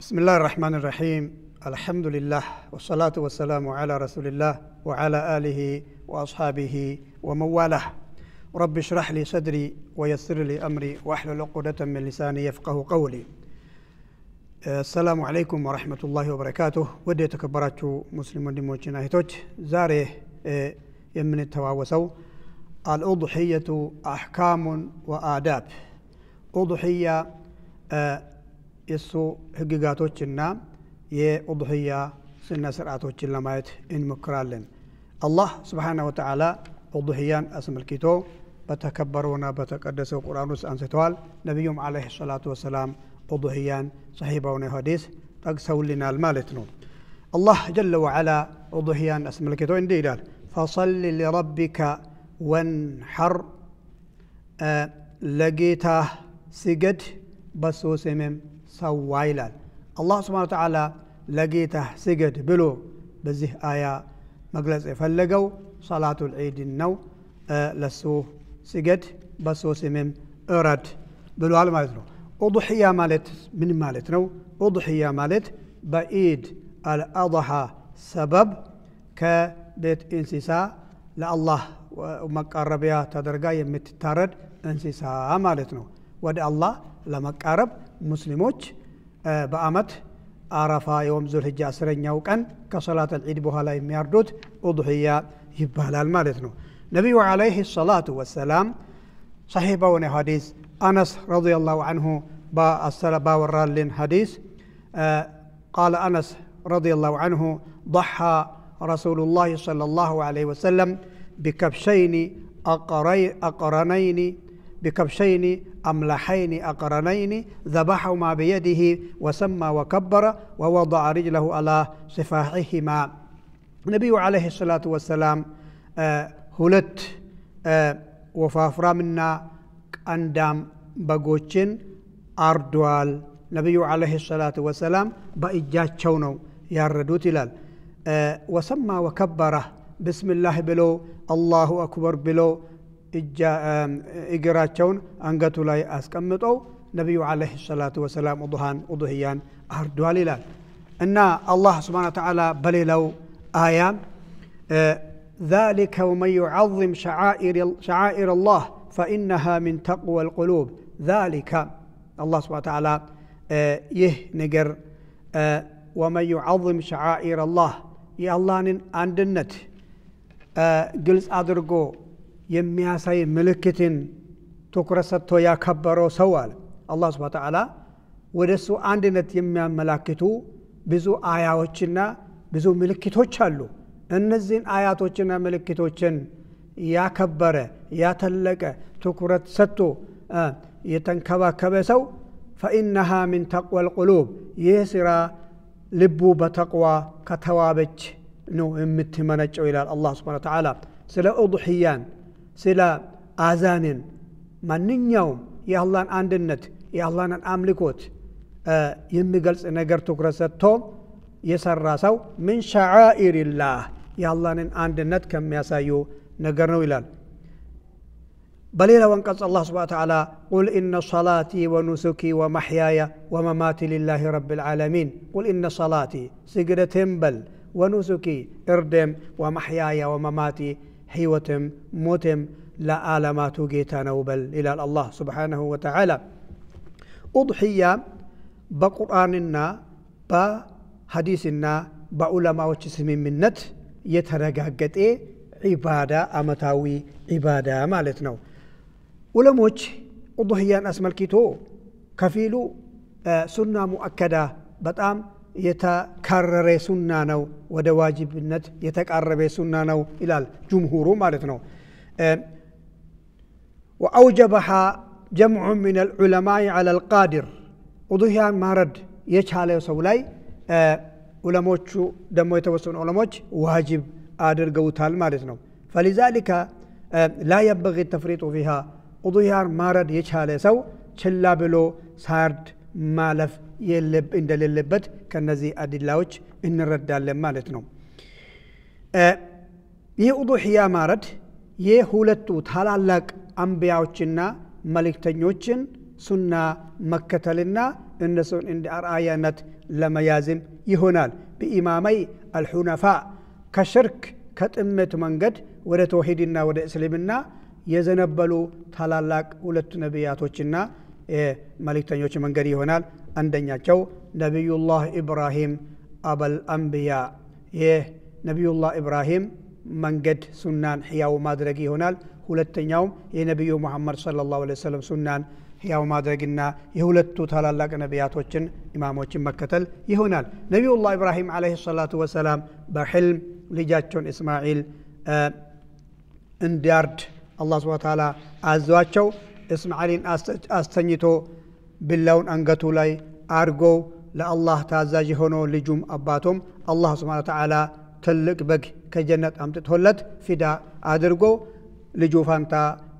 بسم الله الرحمن الرحيم الحمد لله والصلاة والسلام على رسول الله وعلى آله وأصحابه ومن والاه رب اشرح لي صدري ويسر لي أمري واحلل عقدة من لساني يفقه قولي السلام عليكم ورحمة الله وبركاته ودي تكبراتو مسلمون دموچنا هيتوچ زاري يمن التواوسو الأضحية أحكام وآداب أضحية የሱ ህግጋቶችና የኡድህያ ስነ ስርዓቶችን ለማየት እንሞክራለን። አላህ Subhanahu Wa Ta'ala ኡድህያን አስመልክቶ በተከበረውና በተቀደሰው ቁርአን ውስጥ አንስተዋል። ነብዩም አለይሂ ሰላቱ ወሰላም ኡድህያን ሰሂባውን ሐዲስ ጠቅሰውልናል ማለት ነው። አላህ ጀለ ወዐላ ኡድህያን አስመልክቶ እንዲህ ይላል ፈሰሊ ለረቢከ ወንሐር ለጌታ ስገድ በሶስምም ሰዋ ይላል። አላህ Subhanahu Wa Ta'ala ለጌታ ስገድ ብሎ በዚህ አያ መግለጽ የፈለገው ሶላቱል ዒድ ነው። ለሱ ስገድ በሶስምም እረድ ብሏል ማለት ነው። ኡድህያ ማለት ምን ማለት ነው? ኡድህያ ማለት በኢድ አልአድሃ ሰበብ ከቤት እንስሳ ለአላህ መቃረቢያ ተደርጋ የምትታረድ እንስሳ ማለት ነው። ወደ አላህ ለመቃረብ ሙስሊሞች በአመት አረፋ የወም ዙልሂጃ 10ኛው ቀን ከሶላት አልዒድ በኋላ የሚያርዱት ኡድህያ ይባላል ማለት ነው። ነብዩ አለይሂ ሰላቱ ወሰላም ሰሂባውን ሐዲስ አነስ ረዲየላሁ ዐንሁ ባወራልን ሐዲስ قال أنس رضي الله عنه ضحى رسول الله صلى الله عليه وسلم بكبشين أقرنين بكبشين أملحين أقرنين ذبحهما بيده وسمى وكبر ووضع رجله على صفاحهما النبي عليه الصلاة والسلام هلت وفافرامنا أندام بغوچين أردوال النبي عليه الصلاة والسلام بإجاچو نو ياردوت ይላል وسمى وكبر بسم الله بلو الله أكبر بلو እግራቸውን አንገቱ ላይ አስቀምጠው ነብዩ አለይሂ ሰላቱ ወሰላም ኡድህያን አርዷል ይላል። እና አላህ Subhanahu Wa Ta'ala በሌላው አያ ذلك ومن يعظم شعائر الله فإنها من تقوى القلوب ذلك الله Subhanahu Wa Ta'ala ይህ ነገር ومن يعظم شعائر الله የአላህን አንድነት ግልጽ አድርጎ የሚያሳይ ምልክትን ትኩረት ሰጥቶ ያከበረው ሰው አለ አላህ Subhanahu Wa Ta'ala ወደሱ አንድነት የሚያመላክቱ ብዙ አያዎችና ብዙ ምልክቶች አሉ። እነዚህን አያቶችና ምልክቶችን ያከበረ ያተለቀ ትኩረት ሰጥቶ የተንከባከበ ሰው فإنها من تقوى القلوب يسرا ልቡ በተቅዋ ከተዋበች ነው የምትመነጨው ይላል አላህ Subhanahu Wa Ta'ala። ስለ ኡድህያን ስለ አዛንን ማንኛውም የአላህን አንድነት የአላህን አምልኮት የሚገልጽ ነገር ትኩረት ሰጥቶ የሰራ ሰው ምን ሸዓኢሪላህ የአላህን አንድነት ከሚያሳዩ ነገር ነው ይላል። በሌላ አንቀጽ አላህ Subhanahu Wa Ta'ala ቁል ኢነ ሶላቲ ወኑሱኪ ወመሕያየ ወመማቲ ሊላሂ ረቢል ዓለሚን ቁል ኢነ ሶላቲ ስግደቴም በል ونسكي اردم ومحياي ومماتي حيوتم موتم لا آلمات جيتا نوبل إلى الله سبحانه وتعالى أضحية بقرآننا بحديثنا بعلماء وجسم منت يترجعت عبادة أمتاوي عبادة مالتنا علماء أضحية أسمى الكتو كفيلو سنة مؤكدة بتأم የተካረረ ሱና ነው ወደ ዋጅብነት የተቃረበ ሱና ነው ይላል ጅምሁሩ ማለት ነው። وأوجبها جمع من العلماء على القادر ኡድህያን ማረድ የቻለ ሰው ላይ ዑለሞቹ ደሞ የተወሰኑ ዑለሞች ዋጅብ አድርገውታል ማለት ነው። فلذلك لا ينبغي التفريط فيها ኡድህያን ማረድ የቻለ ሰው ችላ ብሎ ሳርድ ማለፍ እንደሌለበት ከነዚህ አድላዎች እንረዳለን ማለት ነው። ይህ ኡድህያ ማረድ የሁለቱ ታላላቅ አንቢያዎችና መልእክተኞችን ሱና መከተልና እነሱን እንደ አርአያነት ለመያዝም ይሆናል በኢማማይ አልሁነፋ ከሽርክ ከጥመት መንገድ ወደ ተውሂድና ወደ እስልምና የዘነበሉ ታላላቅ ሁለት ነቢያቶችና መልእክተኞች መንገድ ይሆናል አንደኛቸው ነብዩላህ ኢብራሂም አበል አንቢያ የነብዩላህ ኢብራሂም መንገድ ሱናን ሕያው ማድረግ ይሆናል ሁለተኛው የነብዩ መሐመድ ሰለላሁ ዐለይሂ ወሰለም ሱናን ሕያው ማድረግና የሁለቱ ታላላቅ ነቢያቶችን ኢማሞችን መከተል ይሆናል ነብዩላህ ኢብራሂም አለይሂ ሰላቱ ወሰላም በህልም ልጃቸውን እስማኤል እንዲያርድ አላህ Subhanahu Wa Ta'ala አዟቸው እስማኤልን አስተኝቶ ቢላውን አንገቱ ላይ አርጎ ለአላህ ታዛዥ ሆኖ ልጁም አባቶም አላህ Subhanahu Wa Ta'ala ትልቅ በግ ከጀነት አምጥቶለት ፊዳ አድርጎ ልጁ ፋንታ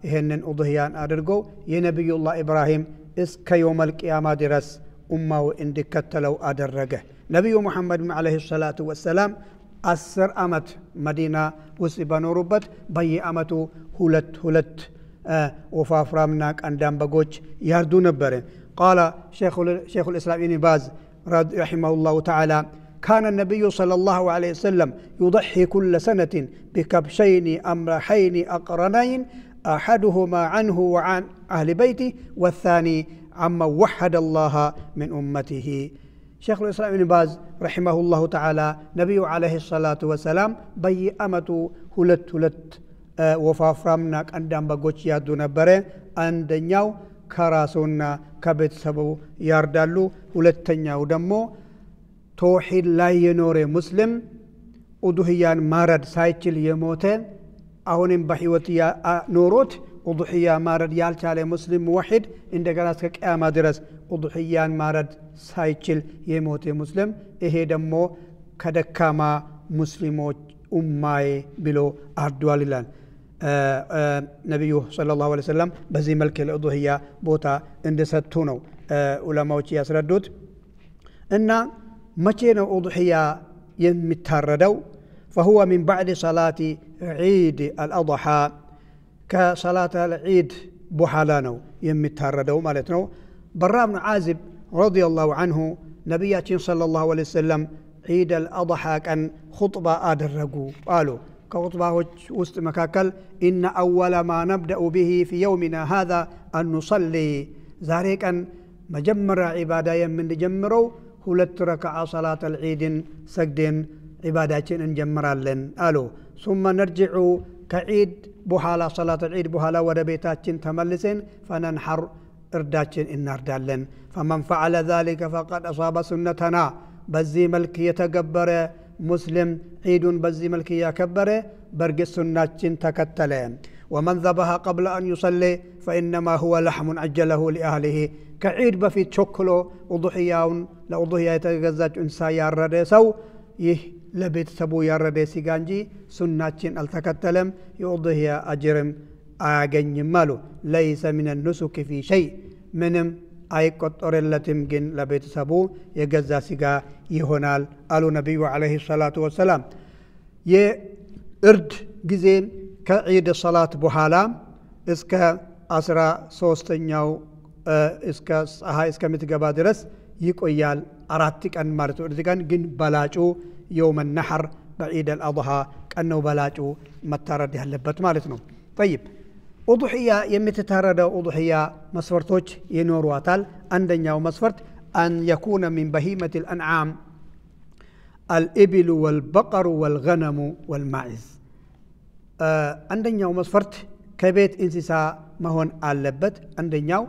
ይሄንን ኡድህያን አድርጎ የነብዩላህ ኢብራሂም እስከ የውመል ቂያማ ድረስ ኡማው እንዲከተለው አደረገ ነብዩ መሐመድ አለይሂ ሰላቱ ወሰላም 10 ዓመት መዲና ውስጥ በኖሩበት በየዓመቱ ሁለት ወፋፍራምና ቀንዳም በጎች ያርዱ ነበር قال شيخ الإسلام ابن باز رحمه الله تعالى كان النبي صلى الله عليه وسلم يضحي كل سنة بكبشين أمرحين أقرنين أحدهما عنه وعن أهل بيته والثاني عما وحد الله من أمته شيخ الإسلام ابن باز رحمه الله تعالى نبي عليه الصلاة والسلام بي أمتو هلت وفافرامنا عندما بقوش يادو نبره عندنياو كراسونا كبتسبو ياردالو هلتنياو دمو توحيد لا ينور مسلم ودهيان مارد سايتل يموت አሁንም በህይወት ኖሮት ኡድህያ ማረድ ያልቻለ ሙስሊም ሙወሂድ እንደገና እስከ ቂያማ ድረስ ኡድህያን ማረድ ሳይችል የሞተ ሙስሊም ይሄ ደግሞ ከደካማ ሙስሊሞች ኡማዬ ብሎ አርዷል ይላል ነብዩ ሰለላሁ ዐለይሂ ወሰለም በዚህ መልኩ ለኡድህያ ቦታ እንደሰጡ ነው ዑለማዎች ያስረዱት እና መቼ ነው ኡድህያ የሚታረደው فهو من بعد صلاة عيد الأضحى كصلاة العيد بحالانو يمتاردو مالتنو براء بن عازب رضي الله عنه نبياتين صلى الله عليه وسلم عيد الأضحى كان خطبة آدرقو قالوا كخطبة وسط مكاكل إن أول ما نبدأ به في يومنا هذا أن نصلي ذلك أن مجمر عبادة من جمرو هلت ركع صلاة العيد سجدين عباداتين انجمرالن قالوا ثم نرجع كعيد بحالة صلاة العيد بحالة وربيتاتين تملسين فننحر ارداتين اناردالن فمن فعل ذلك فقد أصاب سنتنا بزي ملك يتقبر مسلم عيد بزي ملك يكبر برق السناتين تكتلين ومن ذبها قبل أن يصلي فإنما هو لحم عجله لأهله كعيد بفي تشكلو وضحياون لأضحيا يتغزج انسا يارد سو يه ለቤተሰቡ ያረደ ሲጋ እንጂ ሱናችን አልተከተለም የኡድህያ አጅርም አያገኝም አሉ ለይሰ ሚን النسك في شيء ምንም አይቆጠርለትም ግን ለቤተሰቡ የገዛ ሲጋ ይሆናል አሉ ነብዩ አለይሂ ሰላቱ ወሰላም የእርድ ጊዜ ከዒድ ሰላት በኋላ እስከ 13ኛው እስከ ፀሐይ እስከምትገባ ድረስ ይቆያል 4 ቀን ማለት ነው እዚህ ግን በላጩ يوم النحر بعيد الأضحى كأنه بلاجو متارد هلبت مالتنا طيب أضحية يمتتارد أضحية مسفرتوش ينور واتال عندنا ومسفرت أن يكون من بهيمة الأنعام الإبل والبقر والغنم والماعز عندنا ومسفرت كبيت إنسسا ما هون اللبت عندنا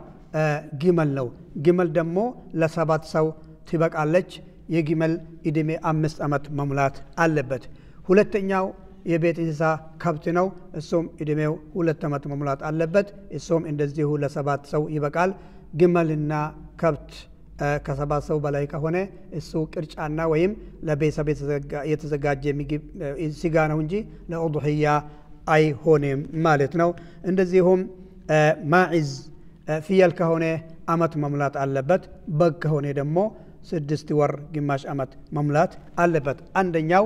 جمل لو جمل دمو لسبات سو تبقى عليك የግመል እድሜ 5 ዓመት መሙላት አለበት ሁለተኛው የቤት እንስሳ ከብት ነው እሱም እድሜው 2 ዓመት መሙላት አለበት እሱም እንደዚሁ ለሰባት ሰው ይበቃል ግመልና ከብት ከሰባት ሰው በላይ ከሆነ እሱ ቅርጫና ወይም ለቤተሰብ የተዘጋጀ ምግብ ስጋ ነው እንጂ ለኡድህያ አይሆንም ማለት ነው እንደዚሁም ማዕዝ ፍየል ከሆነ ዓመት መሙላት አለበት በግ ከሆነ ደግሞ 6 ወር ግማሽ ዓመት መሙላት አለበት አንደኛው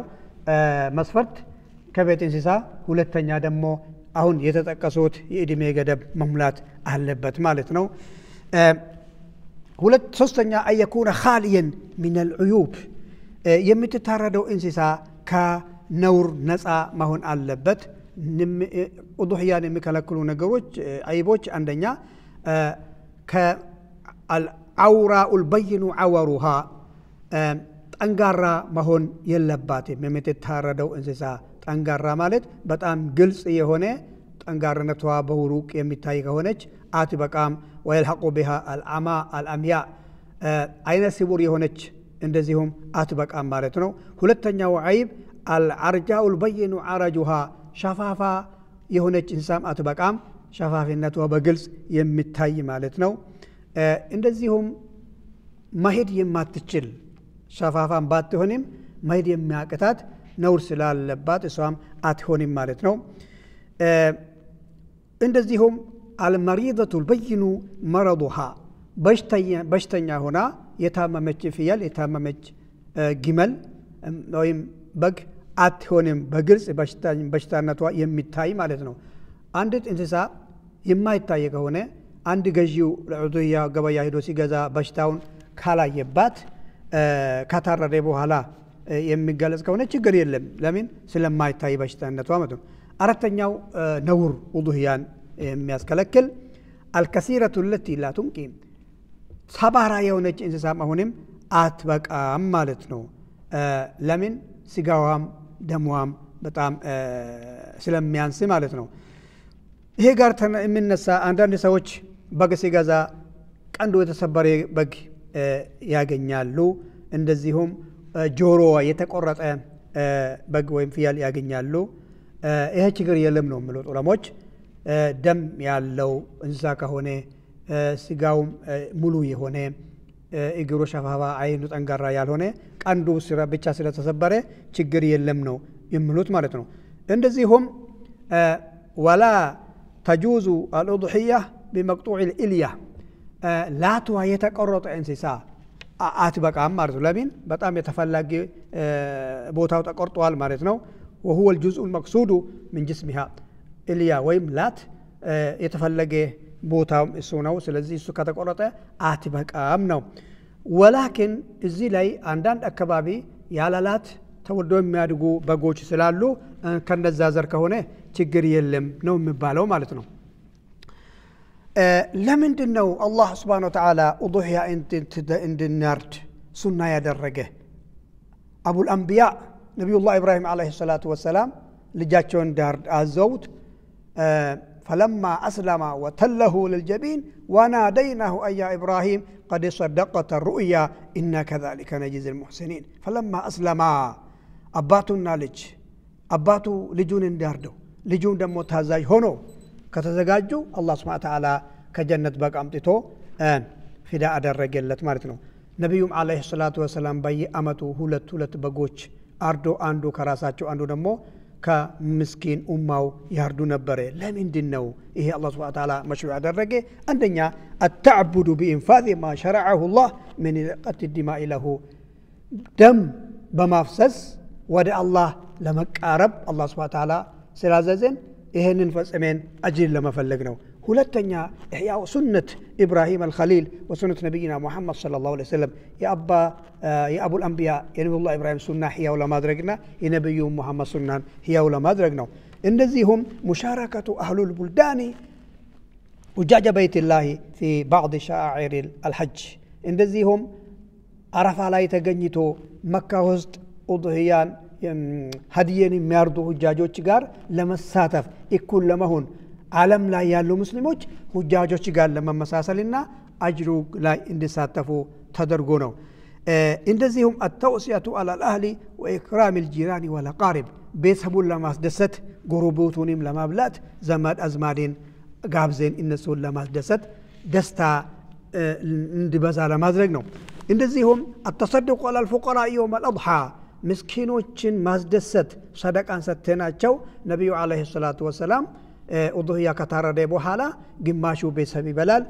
መስፈርት ከቤት እንስሳ ሁለተኛ ደግሞ አሁን የተጠቀሱት የእድሜ ገደብ መሙላት አለበት ማለት ነው ሁለት ሶስተኛ አየኩነ ኻሊየን ሚነል ዑዩብ የምትታረደው እንስሳ ከነውር ነፃ መሆን አለበት ኡዱህያን የሚከለክሉ ነገሮች አይቦች አንደኛ ከአልአውራኡል በይኑ አወሩሃ ጠንጋራ መሆን የለባትም የምትታረደው እንስሳ ጠንጋራ ማለት በጣም ግልጽ የሆነ ጠንጋራነቷ በሩቅ የሚታይ ከሆነች አትበቃም ወይልሐቁ ቢሃ አልአማ አልአምያ አይነ ስውር የሆነች እንደዚሁም አትበቃም ማለት ነው ሁለተኛው አይብ አልአርጃኡል በይኑ አረጁሃ ሸፋፋ የሆነች እንስሳም አትበቃም ሸፋፊነቷ በግልጽ የሚታይ ማለት ነው እንደዚሁም መሄድ የማትችል ሸፋፋም ባትሆንም መሄድ የሚያቅታት ነውር ስላለባት እሷም አትሆንም ማለት ነው እንደዚሁም አልመሪደቱል በይኑ መረዱሃ በሽተኛ ሆና የታመመች ፍየል የታመመች ግመል ወይም በግ አትሆንም በግልጽ በሽታነቷ የሚታይ ማለት ነው አንዲት እንስሳ የማይታይ ከሆነ አንድ ገዢው ለዑዱያ ገበያ ሄዶ ሲገዛ በሽታውን ካላየባት ከታረደ በኋላ የሚገለጽ ከሆነ ችግር የለም ለምን ስለማይታይ በሽታነቷ ማለት ነው አራተኛው ነውር ኡዱህያን የሚያስከለክል አልከሲረቱ التي لا تنقي ሰባራ የሆነች እንስሳ መሆንም አትበቃም ማለት ነው ለምን ስጋዋም ደሟም በጣም ስለሚያንስ ማለት ነው ይሄ ጋር የሚነሳ አንዳንድ ሰዎች በግ ሲገዛ ቀንዱ የተሰበረ በግ ያገኛሉ እንደዚሁም ጆሮዋ የተቆረጠ በግ ወይም ፍየል ያገኛሉ ይሄ ችግር የለም ነው የሚሉት ዑለሞች ደም ያለው እንስሳ ከሆነ ስጋውም ሙሉ የሆነ እግሩ ሸፋፋ አይኑ ጠንጋራ ያልሆነ ቀንዱ ብቻ ስለተሰበረ ችግር የለም ነው የሚሉት ማለት ነው እንደዚሁም ወላ ተጁዙ አልኡድሂያ بمقطوع الإلية لا توا يتقرط انسسا አትበቃም ማለት ነው ለምን በጣም የተፈላጊ ቦታው ተቆርጧል ማለት ነው وهو الجزء المقصود من جسمها إليا ወይም ላት የተፈለገ ቦታው እሱ ነው ስለዚህ እሱ ከተቆረጠ አትበቃም ነው ወላኪን እዚህ ላይ አንዳንድ አካባቢ ያላላት ተወልዶ የሚያድጉ በጎች ስላሉ ከነዛ ዘር ከሆነ ችግር የለም ነው የሚባለው ማለት ነው ለምንድነው አላህ Subhanahu Wa Ta'ala ኡዱህያ እንድናርድ ሱና ያደረገ አቡል አንቢያ ነብዩላህ ኢብራሂም አለይሂ ሰላቱ ወሰላም ልጃቸውን ዳርድ አዘውት فلما أسلم وتله للجبين وناديناه أي يا إبراهيم قد صدقت الرؤيا إنا كذلك نجزي المحسنين فلما أسلم أباتنا لج أباتو لجون داردو لجون دمو تهزاج هونو ከተዘጋጁ አላህ Subhanahu Wa Ta'ala ከጀነት በግ አምጥቶ ፊዳ አደረገለት ማለት ነው ነብዩም አለይሂ ሰላቱ ወሰለም በየአመቱ ሁለት በጎች አርዶ አንዱ ከራሳቸው አንዱ ደግሞ ከምስኪን ኡማው ያርዱ ነበር ለምንድነው ይሄ አላህ Subhanahu Wa Ta'ala መሽሩዕ ያደረገ አንደኛ التعبد بإنفاذ ما شرعه الله من قتل الدماء له دم በማፍሰስ ወደ አላህ ለመቃረብ አላህ Subhanahu Wa Ta'ala ስላዘዘን ይሄንን ፈጽመን አጅር ለመፈለግ ነው ሁለተኛ ኢህያው ሱነት ኢብራሂም አልኸሊል ወሱነት ነብይና ሙሐመድ ሰለላሁ ዐለይሂ ወሰለም የአቡል አንቢያ የነብዩላህ ኢብራሂም ሱና ኢህያው ለማድረግና የነብዩ ሙሐመድ ሱናን ኢህያው ለማድረግ ነው እንደዚሁም ሙሻረከቱ አህሉል ቡልዳኒ وجاج بيت الله في بعض شعائر الحج እንደዚሁም አረፋ ላይ ተገኝቶ መካ ውስጥ ኡድህያን ሀዲየን የሚያርዱ ሁጃጆች ጋር ለመሳተፍ እኩል ለመሆን ዓለም ላይ ያሉ ሙስሊሞች ሁጃጆች ጋር ለመመሳሰልና አጅሩ ላይ እንዲሳተፉ ተደርጎ ነው እንደዚሁም التوصية على الأهل وإكرام الجيران والأقارب ቤተሰቡን ለማስደሰት ጎረቤቱንም ለማብላት ዘመድ አዝማድን ጋብዘን እነሱን ለማስደሰት ደስታ እንዲበዛ ለማድረግ ነው እንደዚሁም التصدق على الفقراء يوم الأضحى ምስኪኖችን ማስደሰት ሰደቃን ሰተናቸው ነብዩ አለይሂ ሰላቱ ወሰለም ኡዱህያ ከታረደ በኋላ ግማሹ ቤተሰብ ይበላል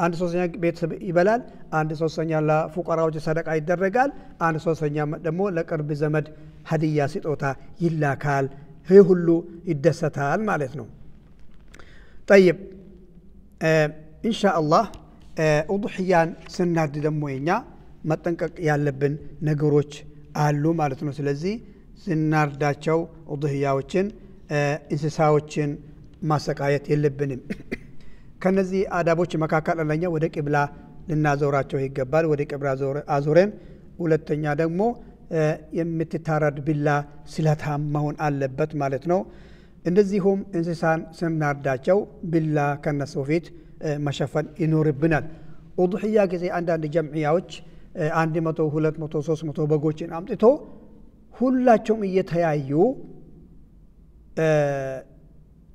አንድ ሶስተኛ ቤተሰብ ይበላል አንድ ሶስተኛ ለፉቀራዎች ሰደቃ ይደረጋል አንድ ሶስተኛ ደግሞ ለቅርብ ዘመድ ሀዲያ ስጦታ ይላካል ይሄ ሁሉ ይደሰታል ማለት ነው طيب ኢንሻአላህ ኡድህያን ስናርድ ደግሞ የኛ መጠንቀቅ ያለብን ነገሮች አሉ ማለት ነው። ስለዚህ ስናርዳቸው ኡድህያዎችን እንስሳዎችን ማሰቃየት የለብንም። ከነዚህ አዳቦች መካከል አንደኛ ወደ ቂብላ ልናዞራቸው ይገባል። ወደ ቂብላ አዞረን ሁለተኛ ደግሞ የምትታረድ ቢላ ስለታም መሆን አለበት ማለት ነው። እንደዚሁም እንስሳን ስናርዳቸው ቢላ ከነሱ ፊት መሸፈን ይኖርብናል። ኡድህያ ጊዜ አንዳንድ ጀምዕያዎች 100 200 300 በጎችን አምጥቶ ሁላቸውም እየተያዩ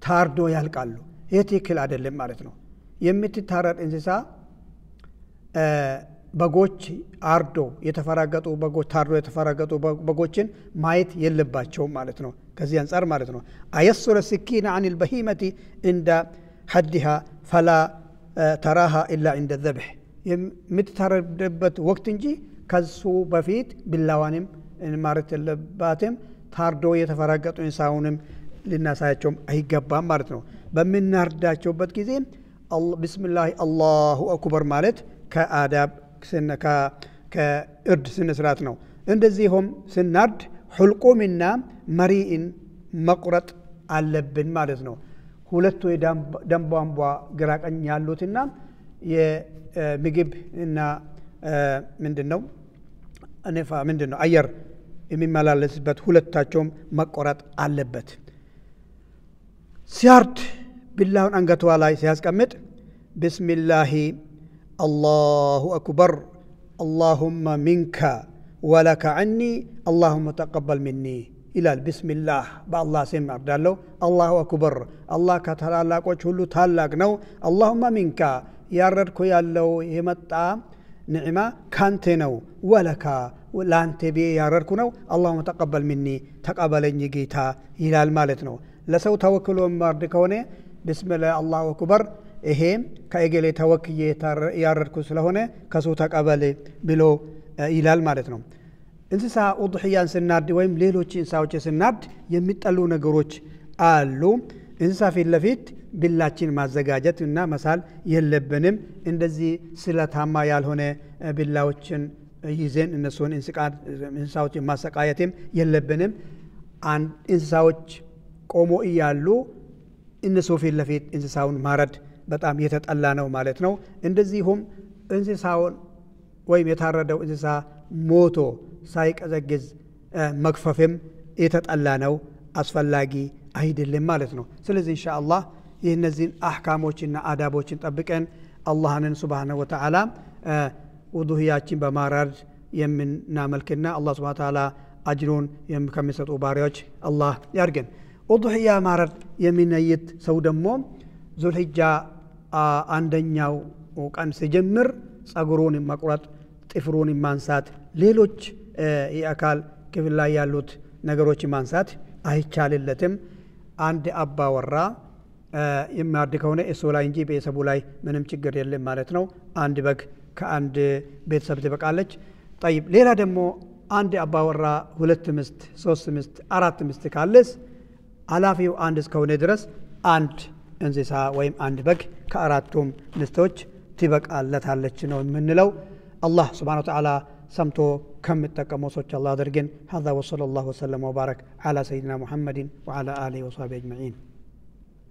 ታርዶ ያልቃሉ። ይህ ትክክል አይደለም ማለት ነው። የምትታረድ እንስሳ በጎች አርዶ የተፈራገጡ በጎች ታርዶ የተፈራገጡ በጎችን ማየት የለባቸውም ማለት ነው። ከዚህ አንፃር ማለት ነው አየሱረ ስኪና عن البهيمة عند حدها فلا تراها إلا عند الذبح የምትታረድበት ወቅት እንጂ ከሱ በፊት ቢላዋንም ማረት የለባትም። ታርዶ የተፈራገጡ እንስሳውንም ልናሳያቸውም አይገባም ማለት ነው። በምናርዳቸውበት ጊዜ ቢስሚላህ አላሁ አክበር ማለት ከአዳብ ከእርድ ስነስርዓት ነው። እንደዚሁም ስናርድ ሁልቁምና መሪኢን መቁረጥ አለብን ማለት ነው። ሁለቱ የደንቧንቧ ግራቀኝ ያሉትና የምግብ እና ምንድነው አነፋ ምንድነው አየር የሚመላለስበት ሁለታቸውም መቆረጥ አለበት። ሲያርድ ቢላውን አንገቷ ላይ ሲያስቀምጥ ቢስሚላህ الله أكبر اللهم منك ولك عني اللهم تقبل مني إلى بسم الله بالله سيم أردالو الله أكبر الله كتلالاقوش هلو تلاق نو اللهم منك ياردكو يالو يمتع نعمة كانتنو ولك لانت بي ياردكو نو اللهم تقبل مني تقبلني جيتا إلى المالتنو لسو توكلوا مردكوني بسم الله الله أكبر ይሄም ከእገሌ ተወክዬ ያረድኩ ስለሆነ ከሱ ተቀበል ብሎ ይላል ማለት ነው። እንስሳ ኡድህያን ስናርድ ወይም ሌሎች እንስሳዎች ስናርድ የሚጠሉ ነገሮች አሉ። እንስሳ ፊት ለፊት ቢላችን ማዘጋጀት እና መሳል የለብንም። እንደዚህ ስለታማ ያልሆነ ቢላዎችን ይዘን እነሱን እንስሳዎችን ማሰቃየትም የለብንም። እንስሳዎች ቆሞ እያሉ እነሱ ፊት ለፊት እንስሳውን ማረድ በጣም የተጠላ ነው ማለት ነው። እንደዚሁም እንስሳውን ወይም የታረደው እንስሳ ሞቶ ሳይቀዘግዝ መግፈፍም የተጠላ ነው፣ አስፈላጊ አይደለም ማለት ነው። ስለዚህ ኢንሻአላህ የነዚህን አህካሞችና አዳቦችን ጠብቀን አላህን ሱብሃነሁ ወተዓላ ውዱህያችን በማረድ የምናመልክና አላህ ሱብሃነሁ ወተዓላ አጅሩን ከሚሰጡ ባሪያዎች አላህ ያርገን። ውዱህያ ማረድ የሚነይት ሰው ደግሞ ዙልሂጃ አንደኛው ቀን ሲጀምር ጸጉሩን መቁረጥ፣ ጥፍሩን ማንሳት፣ ሌሎች የአካል ክፍል ላይ ያሉት ነገሮች ማንሳት አይቻልለትም። አንድ አባወራ የሚያርድ ከሆነ እሱ ላይ እንጂ ቤተሰቡ ላይ ምንም ችግር የለም ማለት ነው። አንድ በግ ከአንድ ቤተሰብ ትበቃለች። طيب ሌላ ደግሞ አንድ አባወራ 2 ሚስት 3 ሚስት 4 ሚስት ካለስ አላፊው አንድ እስከሆነ ድረስ አንድ እንስሳ ወይም አንድ በግ ከአራቱም ሚስቶች ትበቃለታለች ነው የምንለው። አላህ Subhanahu Wa Ta'ala ሰምቶ ከምትጠቀመው ሰዎች አላህ አድርገን። هذا وصلى الله وسلم وبارك على سيدنا محمد وعلى آله وصحبه أجمعين.